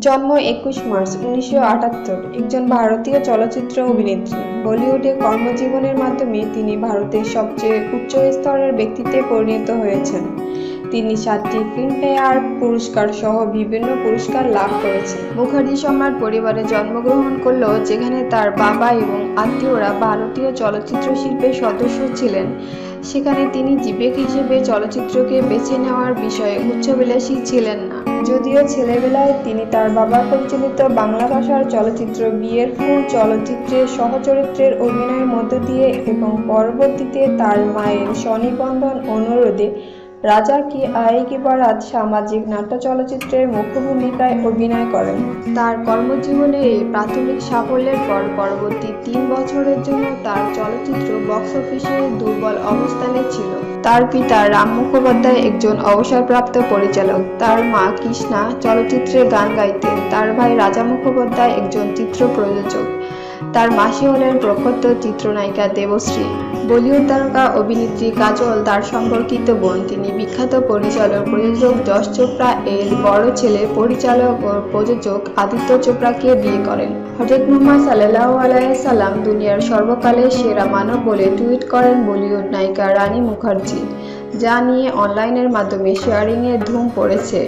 জন্ম 21 মার্চ 1978, একজন ভারতীয় চলচ্চিত্র অভিনেত্রী। বলিউডে কর্মজীবনের মাধ্যমে তিনি ভারতের সবচেয়ে উচ্চ স্তরের ব্যক্তিত্বে পরিণত হয়েছেন। তিনি 7টি ফিল্মফেয়ার পুরস্কার সহ বিভিন্ন পুরস্কার লাভ করেছেন। মুখার্জি সম্রাট পরিবারে জন্মগ্রহণ করলেও যেখানে তার বাবা এবং আত্মীয়রা ভারতীয় চলচ্চিত্র শিল্পের সদস্য ছিলেন, সেখানে তিনি জীবিকা হিসেবে চলচ্চিত্রকে বেছে নেওয়ার বিষয়ে উচ্চাভিলাষী ছিলেন না। যদিও ছেলেবেলায় তিনি তার বাবার পরিচালিত বাংলা ভাষার চলচ্চিত্র বিয়ের ফুল চলচ্চিত্রে সহচরিত্রের অভিনয়ের মধ্য দিয়ে এবং পরবর্তীতে তার মায়ের স্বনিবন্ধন অনুরোধে রাজা কি আয়েগি বারাত সামাজিক নাট্য চলচ্চিত্রের মুখ্য ভূমিকায় অভিনয় করেন। তার কর্মজীবনে এই প্রাথমিক সাফল্যের পর পরবর্তী 3 বছরের জন্য তার চলচ্চিত্র বক্স অফিসে দুর্বল অবস্থানে ছিল। তার পিতা রাম মুখোপাধ্যায় একজন অবসরপ্রাপ্ত পরিচালক। তার মা কৃষ্ণা চলচ্চিত্রে গান গাইতেন। তার ভাই রাজা মুখোপাধ্যায় একজন চিত্র প্রযোজক। তার মাসি হলেন প্রখ্যাত চিত্রনায়িকা দেবশ্রী। বলিউড তারকা অভিনেত্রী কাজল তার সম্পর্কিত বোন। তিনি বিখ্যাত পরিচালক প্রযোজক যশ চোপড়া এর বড় ছেলে পরিচালক ও প্রযোজক আদিত্য চোপড়াকে বিয়ে করেন। হযরত মুহাম্মদ সাল্লাল্লাহু আলাইহি সাল্লাম দুনিয়ার সর্বকালের সেরা মানব বলে টুইট করেন বলিউড নায়িকা রানী মুখার্জি, যা নিয়ে অনলাইনের মাধ্যমে শেয়ারিংয়ের ধুম পড়েছে।